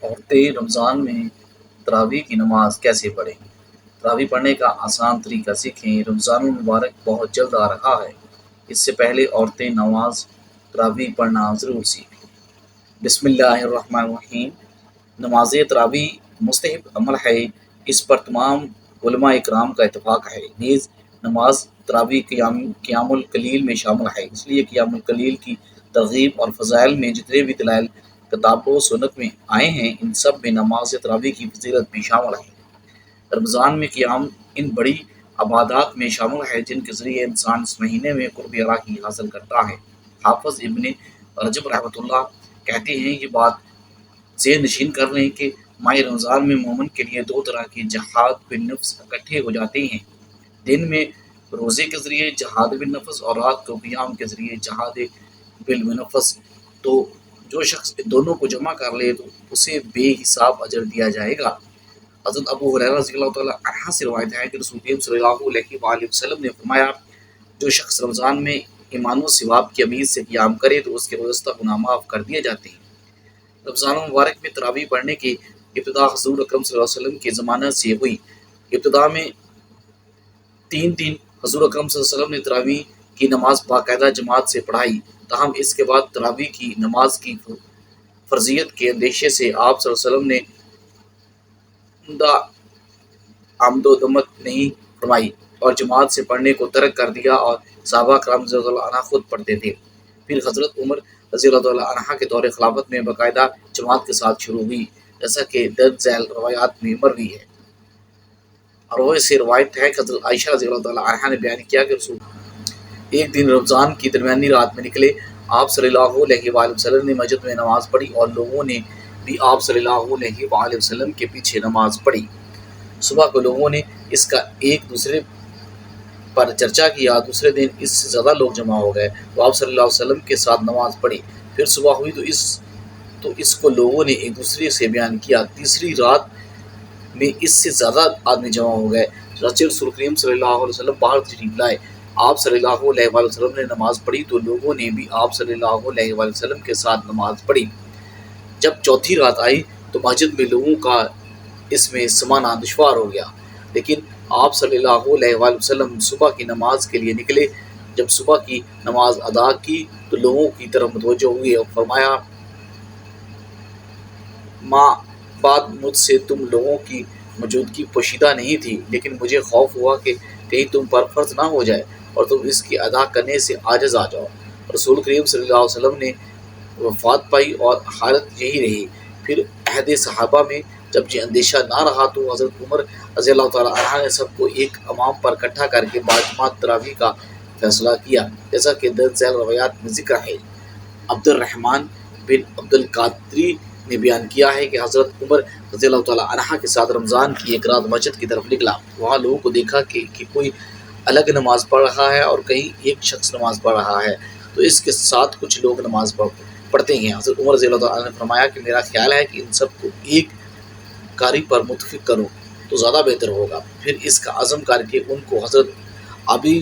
عورتیں رمضان میں تراویح کی نماز کیسے پڑھیں؟ تراویح پڑھنے کا آسان طریقہ سیکھیں۔ رمضان المبارک بہت جلد آ رہا ہے، اس سے پہلے عورتیں نماز تراویح پڑھنا ضرور سیکھیں۔ بسم اللہ الرحمن الرحیم۔ نماز تراویح مستحب عمل ہے، اس پر تمام علماء اکرام کا اتفاق ہے۔ نیز نماز تراویح قیام اللیل میں شامل ہے، اس لیے قیام اللیل کی ترغیب اور فضائل میں جتنے بھی دلائل کتاب و سنت میں آئے ہیں، ان سب میں نماز تراویح کی فضیلت بھی شامل ہے۔ رمضان میں قیام ان بڑی عبادات میں شامل ہے جن کے ذریعے انسان اس مہینے میں قرب الہی حاصل کرتا ہے۔ حافظ ابن رجب رحمۃ اللہ کہتے ہیں، یہ بات ذہن نشین کر لیں کہ ماہ رمضان میں مومن کے لیے دو طرح کے جہاد بالنفس اکٹھے ہو جاتے ہیں، دن میں روزے کے ذریعے جہاد بالنفس اور رات کو قیام کے ذریعے جہاد بالنفس۔ تو جو شخص دونوں کو جمع کر لے تو اسے بے حساب اجر دیا جائے گا۔ حضرت ابو ہریرہ رضی اللہ تعالیٰ عنہ سے روایت ہے کہ رسول کریم صلی اللہ علیہ وآلہ وسلم نے فرمایا، جو شخص رمضان میں ایمان و ثواب کی امید سے قیام کرے تو اس کے گزشتہ گناہ معاف کر دیے جاتے ہیں۔ رمضان المبارک میں تراویح پڑھنے کی ابتدا حضور اکرم صلی اللہ علیہ وسلم کے زمانہ سے ہوئی۔ ابتدا میں تین حضور اکرم صلی اللہ علیہ وسلم نے تراویح کی نماز باقاعدہ جماعت سے پڑھائی، تاہم اس کے بعد تراویح کی نماز کی فرضیت کے اندیشے سے آپ صلی اللہ علیہ وسلم نے عمدہ آمد و دمت نہیں فرمائی اور جماعت سے پڑھنے کو ترک کر دیا، اور صحابہ کرام رضی اللہ عنہ خود پڑھتے تھے۔ پھر حضرت عمر رضی اللہ عنہ کے دور خلافت میں باقاعدہ جماعت کے ساتھ شروع ہوئی، جیسا کہ درج ذیل روایات میں مروی ہے۔ اور وہ سے روایت ہے کہ حضرت عائشہ رضی اللہ عنہ نے بیان کیا کہ رسول ایک دن رمضان کی درمیانی رات میں نکلے، آپ صلی اللہ علیہ وآلہ وسلم نے مسجد میں نماز پڑھی اور لوگوں نے بھی آپ صلی اللہ علیہ وآلہ وسلم کے پیچھے نماز پڑھی۔ صبح کو لوگوں نے اس کا ایک دوسرے پر چرچا کیا، دوسرے دن اس سے زیادہ لوگ جمع ہو گئے تو آپ صلی اللہ علیہ وسلم کے ساتھ نماز پڑھی۔ پھر صبح ہوئی تو اس کو لوگوں نے ایک دوسرے سے بیان کیا، تیسری رات میں اس سے زیادہ آدمی جمع ہو گئے۔ رسول کریم صلی اللہ علیہ وسلم باہر تشریف لائے، آپ صلی اللہ علیہ وآلہ وسلم نے نماز پڑھی تو لوگوں نے بھی آپ صلی اللہ علیہ وآلہ وسلم کے ساتھ نماز پڑھی۔ جب چوتھی رات آئی تو مسجد میں لوگوں کا اس میں سمانا دشوار ہو گیا، لیکن آپ صلی اللہ علیہ وآلہ وسلم صبح کی نماز کے لیے نکلے۔ جب صبح کی نماز ادا کی تو لوگوں کی طرف متوجہ ہوئے اور فرمایا، ماں بعد مجھ سے تم لوگوں کی موجودگی پوشیدہ نہیں تھی، لیکن مجھے خوف ہوا کہ کہیں تم پر فرض نہ ہو جائے اور تم اس کی ادا کرنے سے عاجز آ جاؤ۔ رسول کریم صلی اللہ علیہ وسلم نے وفات پائی اور حالت یہی رہی۔ پھر عہد صحابہ میں جب یہ اندیشہ نہ رہا تو حضرت عمر رضی اللہ تعالیٰ عنہ نے سب کو ایک امام پر اکٹھا کر کے باجماعت تراویح کا فیصلہ کیا، جیسا کہ درج ذیل روایات میں ذکر ہے۔ عبد الرحمن بن عبد القادری نے بیان کیا ہے کہ حضرت عمر رضی اللہ تعالیٰ عنہ کے ساتھ رمضان کی ایک رات مسجد کی طرف نکلا، وہاں لوگوں کو دیکھا کہ کوئی الگ نماز پڑھ رہا ہے اور کہیں ایک شخص نماز پڑھ رہا ہے، تو اس کے ساتھ کچھ لوگ نماز پڑھتے ہیں۔ حضرت عمر رضی اللہ تعالیٰ عنہ نے فرمایا کہ میرا خیال ہے کہ ان سب کو ایک قاری پر متفق کروں تو زیادہ بہتر ہوگا۔ پھر اس کا عزم کر کے ان کو حضرت ابی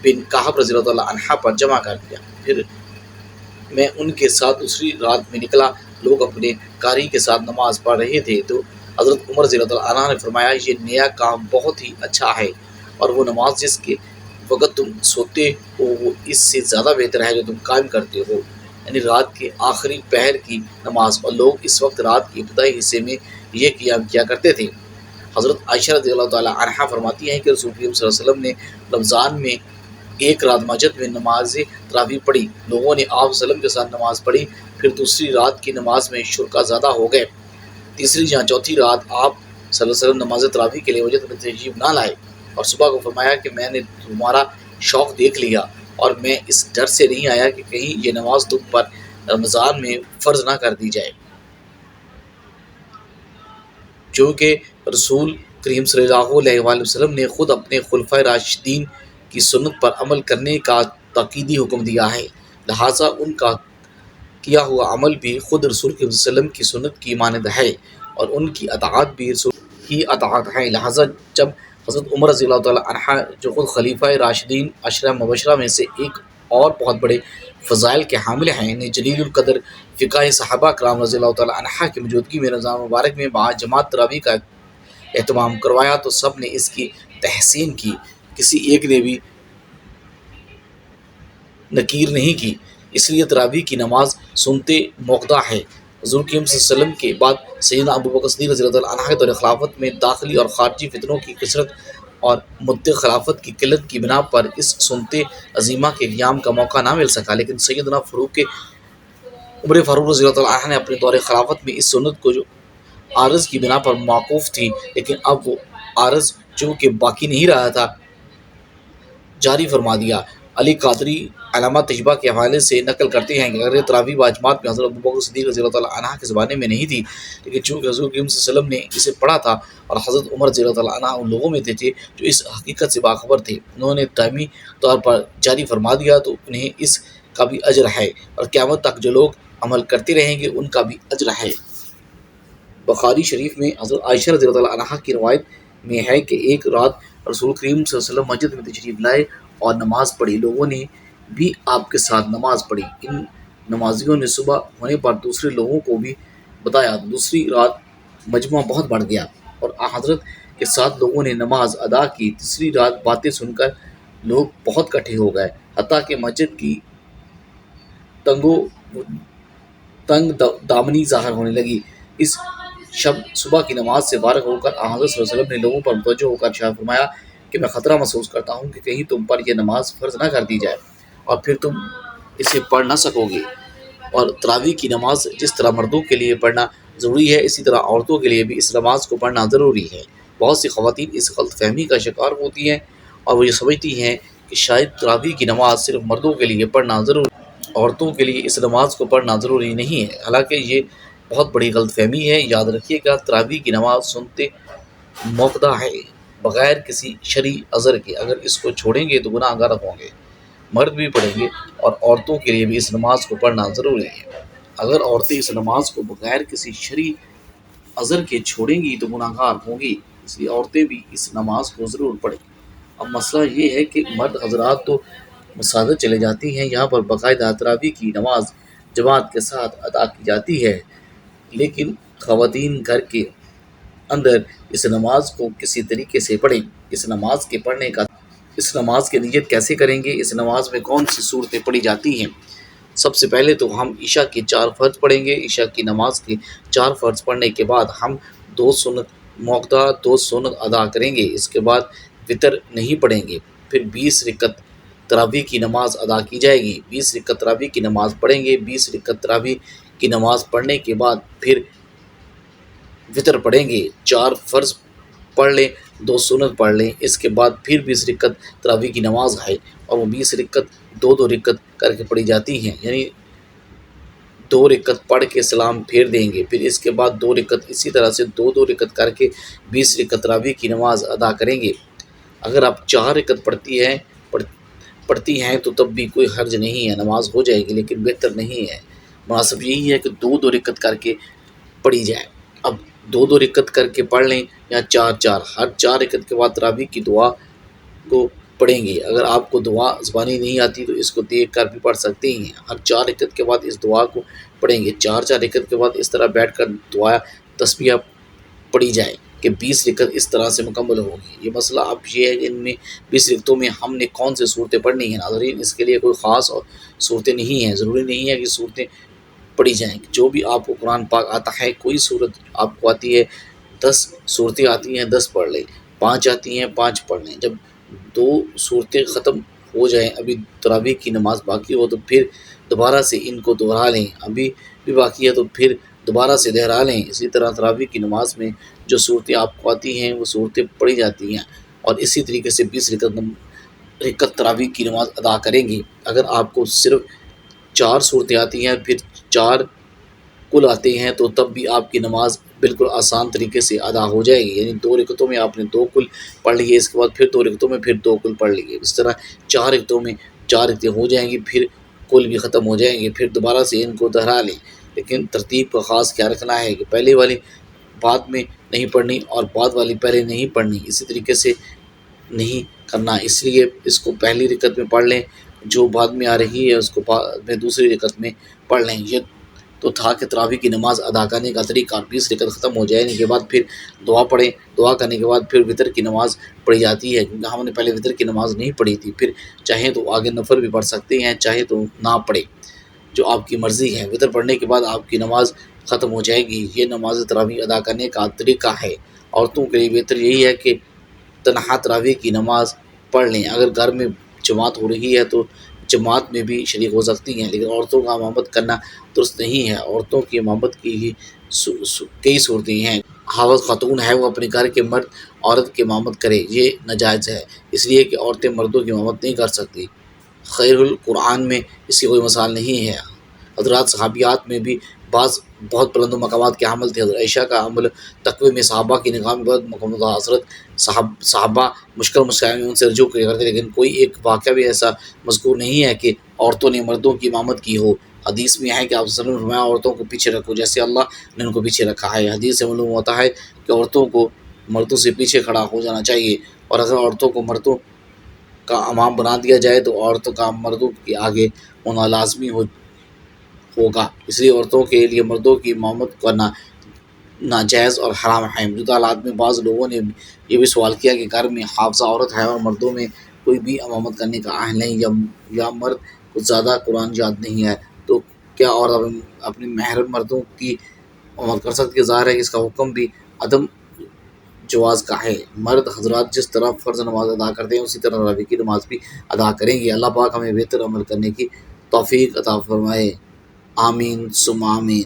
بن کعب رضی اللہ تعالیٰ عنہ پر جمع کر دیا۔ پھر میں ان کے ساتھ دوسری رات میں نکلا، لوگ اپنے قاری کے ساتھ نماز پڑھ رہے تھے تو حضرت عمر رضی اللہ عنہ نے فرمایا، یہ نیا کام بہت ہی اچھا ہے، اور وہ نماز جس کے وقت تم سوتے ہو وہ اس سے زیادہ بہتر ہے جو تم قائم کرتے ہو، یعنی رات کے آخری پہر کی نماز، اور لوگ اس وقت رات کے ابتدائی حصے میں یہ قیام کیا کرتے تھے۔ حضرت عائشہ رضی اللہ تعالیٰ عنہ فرماتی ہیں کہ رسول کریم صلی اللہ علیہ وسلم نے رمضان میں ایک رات مسجد میں نماز تراویح پڑھی، لوگوں نے آپ صلی اللہ علیہ وسلم کے ساتھ نماز پڑھی، پھر دوسری رات کی نماز میں شرکا زیادہ ہو گئے، تیسری یا چوتھی رات آپ صلی اللہ علیہ وسلم نماز تراویح کے لیے مسجد میں تشریف نہ لائے، اور صبح کو فرمایا کہ میں نے تمہارا شوق دیکھ لیا اور میں اس ڈر سے نہیں آیا کہ کہیں یہ نماز تم پر رمضان میں فرض نہ کر دی جائے۔ چونکہ رسول کریم صلی اللہ علیہ وآلہ وسلم نے خود اپنے خلفائے راشدین کی سنت پر عمل کرنے کا تاکیدی حکم دیا ہے، لہٰذا ان کا کیا ہوا عمل بھی خود رسول کریم صلی اللہ علیہ وسلم کی سنت کی مانند ہے، اور ان کی اطاعت بھی رسول کی اطاعت ہے۔ لہٰذا جب حضرت عمر رضی اللہ تعالیٰ عنہ جو خود خلیفہ راشدین 10 مبشرہ میں سے ایک اور بہت بڑے فضائل کے حامل ہیں، انہیں جلیل القدر فقہ صحابہ کرام رضی اللہ تعالیٰ عنہ کی موجودگی میں رمضان مبارک میں جماعت تراویح کا اہتمام کروایا تو سب نے اس کی تحسین کی، کسی ایک نے بھی نکیر نہیں کی۔ اس لیے تراویح کی نماز سنتے موقع ہے۔ حضور کریم صلی اللہ علیہ وسلم کے بعد سیدنا ابو بکر صدیق رضی اللہ عنہ کے دور خلافت میں داخلی اور خارجی فتنوں کی کثرت اور مدت خلافت کی قلت کی بنا پر اس سنت عظیمہ کے قیام کا موقع نہ مل سکا، لیکن سیدنا عمر فاروق رضی اللہ عنہ نے اپنے دور خلافت میں اس سنت کو جو عارض کی بنا پر موقوف تھی، لیکن اب وہ عارض چونکہ باقی نہیں رہا تھا، جاری فرما دیا۔ علی قادری علامہ تجبہ کے حوالے سے نقل کرتے ہیں کہ اگر تراویح باجماعت میں حضرت ابوبکر صدیق رضی اللہ عنہ کے زمانے میں نہیں تھی، لیکن چونکہ حضور کریم صلی اللہ علیہ وسلم نے اسے پڑھا تھا اور حضرت عمر رضی اللہ عنہ ان لوگوں میں تھے جو اس حقیقت سے باخبر تھے، انہوں نے دائمی طور پر جاری فرما دیا، تو انہیں اس کا بھی اجر ہے، اور قیامت تک جو لوگ عمل کرتے رہیں گے ان کا بھی اجر ہے۔ بخاری شریف میں حضرت عائشہ رضی اللہ عنہ کی روایت میں ہے کہ ایک رات رسول کریم صلی اللہ علیہ وسلم مسجد میں تشریف لائے اور نماز پڑھی، لوگوں نے بھی آپ کے ساتھ نماز پڑھی۔ ان نمازیوں نے صبح ہونے پر دوسرے لوگوں کو بھی بتایا، دوسری رات مجمع بہت بڑھ گیا اور حضرت کے ساتھ لوگوں نے نماز ادا کی۔ تیسری رات باتیں سن کر لوگ بہت اکٹھے ہو گئے، حتیٰ کہ مسجد کی تنگ دامنی ظاہر ہونے لگی۔ اس شب صبح کی نماز سے فارغ ہو کر حضرت صلی اللہ علیہ وسلم نے لوگوں پر متوجہ ہو کر ارشاد فرمایا کہ میں خطرہ محسوس کرتا ہوں کہ کہیں تم پر یہ نماز فرض نہ کر دی جائے اور پھر تم اسے پڑھ نہ سکو گے۔ اور تراویح کی نماز جس طرح مردوں کے لیے پڑھنا ضروری ہے، اسی طرح عورتوں کے لیے بھی اس نماز کو پڑھنا ضروری ہے۔ بہت سی خواتین اس غلط فہمی کا شکار ہوتی ہیں اور وہ یہ سمجھتی ہیں کہ شاید تراویح کی نماز صرف مردوں کے لیے پڑھنا ضروری ہے، عورتوں کے لیے اس نماز کو پڑھنا ضروری نہیں ہے، حالانکہ یہ بہت بڑی غلط فہمی ہے۔ یاد رکھیے گا، تراویح کی نماز سنتے موقع ہے، بغیر کسی شرعی عذر کے، اگر اس کو چھوڑیں گے تو گناہ گار ہوں گے۔ مرد بھی پڑھیں گے اور عورتوں کے لیے بھی اس نماز کو پڑھنا ضروری ہے۔ اگر عورتیں اس نماز کو بغیر کسی شرعی عذر کے چھوڑیں گی تو گناہ گار ہوں گی، اس لیے عورتیں بھی اس نماز کو ضرور پڑھیں۔ اب مسئلہ یہ ہے کہ مرد حضرات تو مساجد چلے جاتی ہیں، یہاں پر باقاعدہ تراویح کی نماز جماعت کے ساتھ ادا کی جاتی ہے، لیکن خواتین گھر کے اندر اس نماز کو کسی طریقے سے پڑھیں۔ اس نماز کی نیت کیسے کریں گے؟ اس نماز میں کون سی صورتیں پڑھی جاتی ہیں؟ سب سے پہلے تو ہم عشاء کے 4 فرض پڑھیں گے۔ عشاء کی نماز کے 4 فرض پڑھنے کے بعد ہم 2 سنت ادا کریں گے، اس کے بعد وتر نہیں پڑھیں گے، پھر 20 رکعت تراویح کی نماز ادا کی جائے گی۔ 20 رکعت تراویح کی نماز پڑھیں گے، 20 رکعت تراویح کی نماز پڑھنے کے بعد پھر وتر پڑھیں گے، 4 فرض پڑھ لیں، 2 سنت پڑھ لیں، اس کے بعد پھر 20 رکعت تراویح کی نماز ہے، اور وہ 20 رکعت 2 رکعت کر کے پڑھی جاتی ہیں، یعنی 2 رکعت پڑھ کے سلام پھیر دیں گے، پھر اس کے بعد 2 رکعت اسی طرح سے 2 رکعت کر کے 20 رکعت تراویح کی نماز ادا کریں گے۔ اگر آپ 4 رکعت پڑھتی ہیں تو تب بھی کوئی حرج نہیں ہے، نماز ہو جائے گی، لیکن بہتر نہیں ہے، مناسب یہی ہے کہ 2 رکعت کر کے پڑھی جائے۔ اب 2 رکعت کر کے پڑھ لیں یا 4 ہر 4 رکعت کے بعد تراویح کی دعا کو پڑھیں گے۔ اگر آپ کو دعا زبانی نہیں آتی تو اس کو دیکھ کر بھی پڑھ سکتے ہیں، ہر 4 رکعت کے بعد اس دعا کو پڑھیں گے۔ 4 رکعت کے بعد اس طرح بیٹھ کر دعا تسبیح پڑھی جائے کہ 20 رکعت اس طرح سے مکمل ہوگی۔ یہ مسئلہ اب یہ ہے کہ ان میں 20 رکعتوں میں ہم نے کون سے صورتیں پڑھنی ہیں۔ ناظرین، اس کے لیے کوئی خاص اور صورتیں نہیں ہیں، ضروری نہیں ہے کہ صورتیں پڑھی جائیں، جو بھی آپ کو قرآن پاک آتا ہے، کوئی صورت آپ کو آتی ہے، 10 صورتیں آتی ہیں 10 پڑھ لیں، 5 آتی ہیں 5 پڑھ لیں۔ جب 2 صورتیں ختم ہو جائیں، ابھی تراویح کی نماز باقی ہو تو پھر دوبارہ سے ان کو دہرا لیں، ابھی بھی باقی ہے تو پھر دوبارہ سے دہرا لیں۔ اسی طرح تراویح کی نماز میں جو صورتیں آپ کو آتی ہیں وہ صورتیں پڑھی جاتی ہیں، اور اسی طریقے سے 20 رکعت تراویح کی نماز ادا کریں گے۔ اگر آپ کو صرف 4 صورتیں آتی ہیں، پھر 4 کل آتے ہیں، تو تب بھی آپ کی نماز بالکل آسان طریقے سے ادا ہو جائے گی، یعنی 2 رکعتوں میں آپ نے 2 کل پڑھ لیے، اس کے بعد پھر 2 رکعتوں میں پھر 2 کل پڑھ لیے، اس طرح 4 رکعتوں میں 4 رکعتیں ہو جائیں گی، پھر کل بھی ختم ہو جائیں گے، پھر دوبارہ سے ان کو دہرا لیں۔ لیکن ترتیب کا خاص خیال رکھنا ہے کہ پہلے والی بعد میں نہیں پڑھنی اور بعد والی پہلے نہیں پڑھنی، اسی طریقے سے نہیں کرنا، اس لیے اس کو پہلی رکعت میں پڑھ لیں، جو بعد میں آ رہی ہے اس کو بعد میں دوسری رکعت میں پڑھ لیں۔ یہ تو تھا کہ تراویح کی نماز ادا کرنے کا طریقہ۔ 20 رکعت ختم ہو جانے کے بعد پھر دعا پڑھیں، دعا کرنے کے بعد پھر وتر کی نماز پڑھی جاتی ہے، کیونکہ ہم نے پہلے وتر کی نماز نہیں پڑھی تھی۔ پھر چاہیں تو آگے نفل بھی پڑھ سکتے ہیں، چاہے تو نہ پڑھیں، جو آپ کی مرضی ہے۔ وتر پڑھنے کے بعد آپ کی نماز ختم ہو جائے گی۔ یہ نماز تراویح ادا کرنے کا طریقہ ہے۔ عورتوں کے لیے بہتر یہی ہے کہ تنہا تراویح کی نماز پڑھ لیں۔ اگر گھر میں جماعت ہو رہی ہے تو جماعت میں بھی شریک ہو سکتی ہیں، لیکن عورتوں کا امامت کرنا درست نہیں ہے۔ عورتوں کی امامت کی ہی کئی صورتیں ہیں۔ حافظ خاتون ہے وہ اپنے گھر کے مرد عورت کی امامت کرے، یہ ناجائز ہے، اس لیے کہ عورتیں مردوں کی امامت نہیں کر سکتی۔ خیر القرآن میں اس کی کوئی مثال نہیں ہے۔ حضرات صحابیات میں بھی بعض بہت بلند و مقامات کے حامل تھے۔ حضرت عائشہ کا عمل تقوی میں صحابہ کی نگاہ میں بہت مقام تھا۔ حضرت صحابہ مشکل مسائل میں ان سے رجوع کرتے، لیکن کوئی ایک واقعہ بھی ایسا مذکور نہیں ہے کہ عورتوں نے مردوں کی امامت کی ہو۔ حدیث میں ہے کہ آپ صلی اللہ علیہ وسلم نے فرمایا عورتوں کو پیچھے رکھو جیسے اللہ نے ان کو پیچھے رکھا ہے۔ حدیث سے معلوم ہوتا ہے کہ عورتوں کو مردوں سے پیچھے کھڑا ہو جانا چاہیے، اور اگر عورتوں کو مردوں کا امام بنا دیا جائے تو عورتوں کا مردوں کے آگے ہونا لازمی ہوگا۔ اس لیے عورتوں کے لیے مردوں کی امامت کرنا ناجائز اور حرام ہے۔ موجودہ حالات میں بعض لوگوں نے یہ بھی سوال کیا کہ گھر میں حافظہ عورت ہے اور مردوں میں کوئی بھی امامت کرنے کا اہل نہیں، یا مرد کچھ زیادہ قرآن یاد نہیں ہے، تو کیا عورت اپنے محرم مردوں کی امامت کر سکتی ہے؟ ظاہر ہے کہ اس کا حکم بھی عدم جواز کا ہے۔ مرد حضرات جس طرح فرض نماز ادا کرتے ہیں اسی طرح تراویح کی نماز بھی ادا کریں گے۔ اللہ پاک ہمیں بہتر عمل کرنے کی توفیق عطا فرمائے، آمین ثم آمین۔